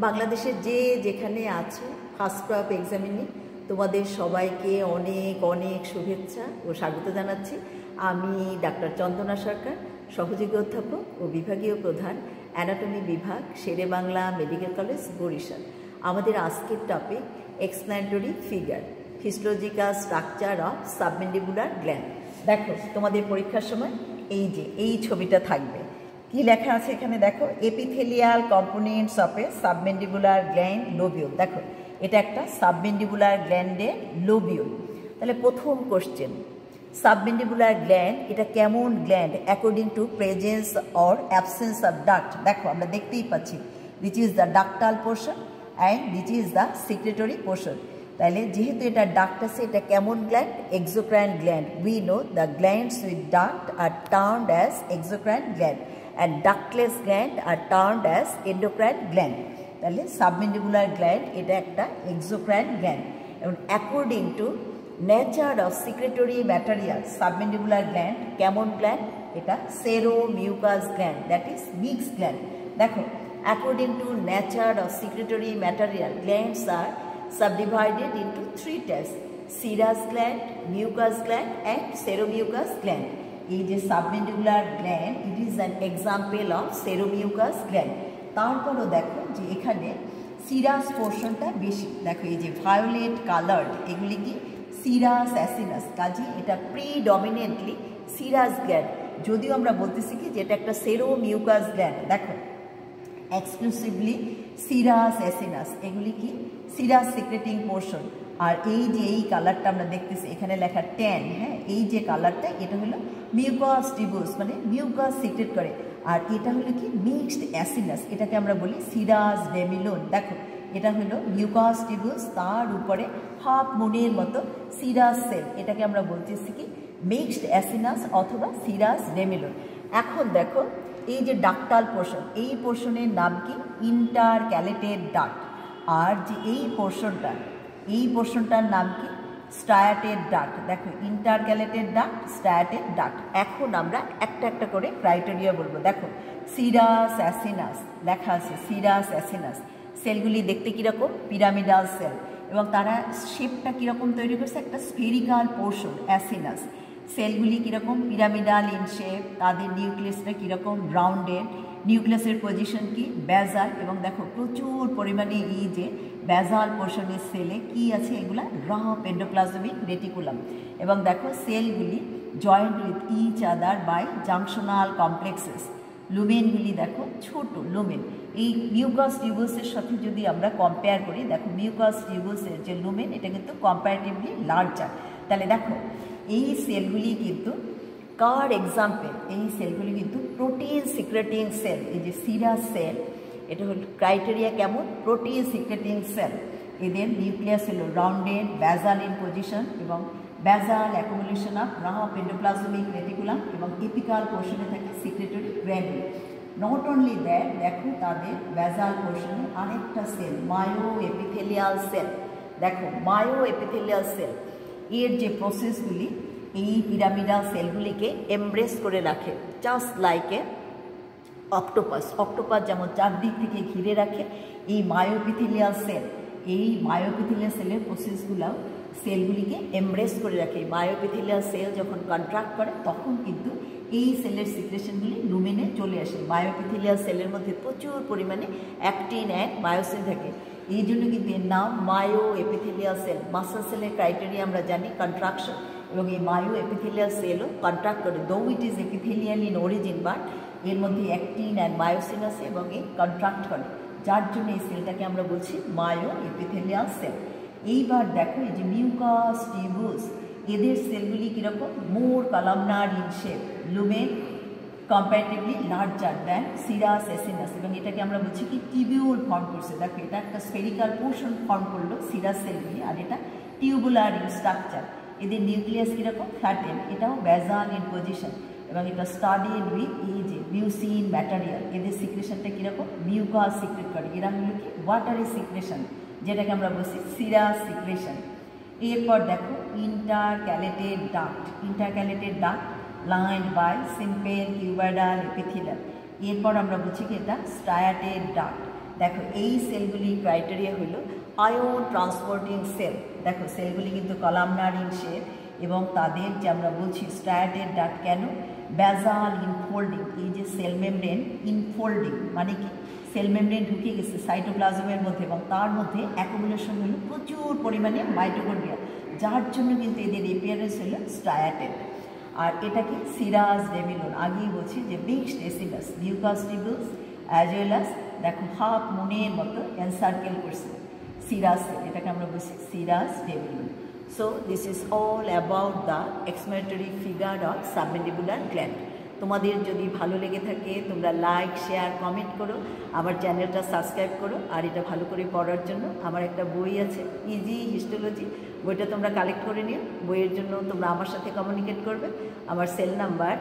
বাংলাদেশের যে যেখানে আছো ফার্স্ট ক্রপ এক্সামিনে তোমাদের সবাইকে অনেক অনেক শুভেচ্ছা ও স্বাগত জানাচ্ছি। আমি ডাক্তার চন্দনা সরকার, সহযোগী অধ্যাপক ও বিভাগীয় প্রধান, অ্যানাটমি বিভাগ, শেরেবাংলা মেডিকেল কলেজ, বরিশাল। আমাদের আজকের topic explanatory figure, histological structure of submandibular gland. দেখো তোমাদের পরীক্ষার সময় এই ছবিটা থাকবে। কি লেখা আছে এখানে দেখো, epithelial components of A submandibular gland lobule. দেখো এটা একটা সাবমেন্ডিবুলার গ্ল্যান্ডের লোবিউল। তাহলে প্রথম কোশ্চেন, সাবমেন্ডিবুলার গ্ল্যান্ড এটা কেমন gland according to presence or absence of duct. দেখো আমরা দেখতেই পাচ্ছি this is the ductal portion and this is the secretory portion. তাহলে যেহেতু এটা ডাক্ট আছে, এটা কেমন gland? Exocrine gland. We know the glands with duct are termed as exocrine gland and ductless gland are termed as endocrine gland. তাহলে submandibular gland এটা একটা exocrine gland এবং according to nature of secretory material submandibular gland কেমন গ্ল্যান্ড? এটা sero mucous gland, that is mix gland. দেখো according to nature of secretory material glands are subdivided into three types: serous gland, mucus gland and seromucous gland. এই যে submandibular gland it is an example of seromucous gland. তারপরও দেখো যে এখানে serous পোর্শনটা বেশি। দেখো এই যে ভায়োলেট কালার্ড এগুলি কি সিরাস অ্যাসিনাস, কাজে এটা প্রিডমিনেন্টলি সিরাস গ্ল্যান্ড। যদিও আমরা বলতেছি কি যে এটা একটা সেরোমিউকাস গ্ল্যান্ড। দেখো এক্সক্লুসিভলি সিরাস অ্যাসিনাস এগুলি কি সিরাস সিক্রেটিং পোর্শন। আর এই যে এই কালারটা আমরা দেখতেছি এখানে লেখা ট্যান, হ্যাঁ, এই যে কালারটা এটা হলো মিউকাস টিবুস, মানে মিউকাস সিক্রেট করে। আর এটা হলো কি মিক্সড অ্যাসিনাস, এটাকে আমরা বলি সিরাস ডেমিলোন। দেখো এটা হলো মিউকাস টিবুস, তার উপরে হাফ মুনের মতো সিরাস সেল, এটাকে আমরা বলতেছি কি মিক্সড অ্যাসিনাস অথবা সিরাস ডেমিলোন। এখন দেখো এই যে ডাক্টাল পোর্শন, এই পোর্শনের নাম কি ইন্টারক্যালেটেড ডাক্ট। আর যে এই পোর্শনটার নাম কি স্ট্রায়াটেড ডাক্ট। দেখো ইন্টারক্যালেটেড ডাক্ট, স্ট্রায়াটেড ডাক্ট। এখন আমরা একটা একটা করে ক্রাইটেরিয়া বলবো। দেখো সিরাস অ্যাসিনাস লেখা আছে, সিরাস অ্যাসিনাস সেলগুলি দেখতে কীরকম? পিরামিডাল সেল, এবং তারা শেপটা কীরকম তৈরি করছে? একটা স্ফেরিক্যাল পোর্শন অ্যাসিনাস। সেলগুলি কীরকম? Pyramidal in shape. তাদের নিউক্লিয়াসটা কীরকম? রাউন্ডেড। নিউক্লিয়াসের পজিশন কি বেজাল, এবং দেখো প্রচুর পরিমাণে এই যে বেজাল পোর্শনের সেলে কি আছে? এগুলা রাফ এন্ডোপ্লাজমিক রেটিকুলাম। এবং দেখো সেলগুলি joint with each other by junctional complexes. লুমেনগুলি দেখো ছোট লুমেন। এই মিউকাস টিউবুসের সাথে যদি আমরা কম্পেয়ার করি, দেখো মিউকাস টিউবুসের যে লুমেন এটা কিন্তু কম্পারেটিভলি লার্জার। তাহলে দেখো এই সেলগুলি কিন্তু কার এক্সাম্পল? এই সেলগুলি কিন্তু প্রোটিন সিক্রেটিং সেল। এই যে সিরাস সেল এটা হল ক্রাইটেরিয়া কেমন? Protein secreting cell. এদের নিউক্লিয়াস হলো রাউন্ডেড, বেজাল ইন পজিশন, এবং basal accumulation of rough endoplasmic reticulum, এবং এপিকাল পোর্শনে থাকে secretory granule. Not only that, দেখো তাদের বেজাল পোর্শনে আরেকটা সেল মায়ো এপিথেলিয়াল সেল। দেখো মায়ো এপিথেলিয়াল সেল এর যে প্রসেসগুলি এই পিরামিডাল সেলগুলিকে এমব্রেস করে রাখে, just like a octopus. Octopus যেমন চারদিক থেকে ঘিরে রাখে, এই মায়োপিথেলিয়াল সেল, এই মায়োপিথেলিয়াল সেলের প্রসেসগুলোও সেলগুলিকে এমব্রেস করে রাখে। মায়োপিথেলিয়াল সেল যখন কন্ট্রাক্ট করে তখন কিন্তু এই সেলের সিক্রেশনগুলি লুমেনে চলে আসে। মায়োপিথেলিয়াল সেলের মধ্যে প্রচুর পরিমাণে অ্যাক্টিন অ্যান্ড মায়োসিন থাকে, এই জন্য কিন্তু এর নাম মায়ো এপিথেলিয়াল সেল। মাসল সেলের ক্রাইটেরিয়া আমরা জানি কন্ট্রাকশন, এবং এই মায়ো এপিথেলিয়াল সেলও কন্ট্রাক্ট করে। দো it is epithelial in origin, but এর মধ্যে অ্যাক্টিন অ্যান্ড মায়োসিন আছে এবং এই কন্ট্রাক্ট করে, যার জন্য এই সেলটাকে আমরা বলছি মায়ো এপিথেলিয়াল সেল। এইবার দেখো এই যে মিউকাস টিউবুস এদের সেলগুলি কীরকম? More columnar in shape, lumen comparatively larger than serous acinus, এবং এটাকে আমরা বলছি কি টিবিউল ফর্ম করছে। দেখো এটা একটা স্ফেরিক্যাল পোর্শন ফর্ম করলো সিরাস সেলগুলি, আর এটা টিউবুলার ইন স্ট্রাকচার। এদের নিউক্লিয়াস কীরকম? ফ্ল্যাটেন, এটাও বেজাল ইন পজিশন, এবং এটা স্টাডিড উইথ এই যে মিউসিন ম্যাটেরিয়াল। এদের সিক্রেশনটা কীরকম? মিউকাস সিক্রেট করে। এরা হলো কি ওয়াটারি সিক্রেশন, যেটাকে আমরা বলছি সিরাস সিক্রেশন। এরপর দেখো intercalated duct. Intercalated duct lined by simple cuboidal epithelium. এরপর আমরা বলছি কি এটা স্ট্রায়াটেড ডাক্ট। দেখো এই সেলগুলি ক্রাইটেরিয়া হলো আয়ন ট্রান্সপোর্টিং সেল। দেখো সেলগুলি কিন্তু কলামনার ইন শেপ এবং তাদের যে আমরা বলছি স্ট্রায়াটেড ডাট কেন, ব্যাজাল ইনফোল্ডিং, এই যে সেল মেমব্রেন ইনফোল্ডিং মানে কি সেল মেমব্রেন ঢুকে গেছে সাইটোপ্লাজমের মধ্যে এবং তার মধ্যে অ্যাকুমুলেশন হলো প্রচুর পরিমাণে মাইটোকন্ড্রিয়া, যার জন্য কিন্তু এদের এপিয়ারেন্স হলো স্ট্রায়াটেড। আর এটাকে সিরাস রেমিলন, আগেই বলছি যে mixed acinus mucous tubules as well as দেখো হাফ মুনের মতো এনসার্কেল করছে সিরাস সেল, এটাকে আমরা বলছি serous demilune. So this is all about the explanatory figure of submandibular gland. তোমাদের যদি ভালো লেগে থাকে তোমরা লাইক শেয়ার কমেন্ট করো, আমার চ্যানেলটা সাবস্ক্রাইব করো। আর এটা ভালো করে পড়ার জন্য আমার একটা বই আছে ইজি হিস্টোলজি, বইটা তোমরা কালেক্ট করে নিও। বইয়ের জন্য তোমরা আমার সাথে কমিউনিকেট করবে। আমার সেল নাম্বার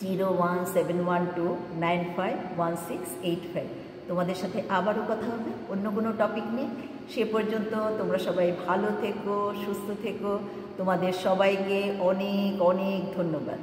01712951685। তোমাদের সাথে আবারও কথা হবে অন্য কোনো টপিক নিয়ে। সে পর্যন্ত তোমরা সবাই ভালো থেকো, সুস্থ থেকো। তোমাদের সবাইকে অনেক অনেক ধন্যবাদ।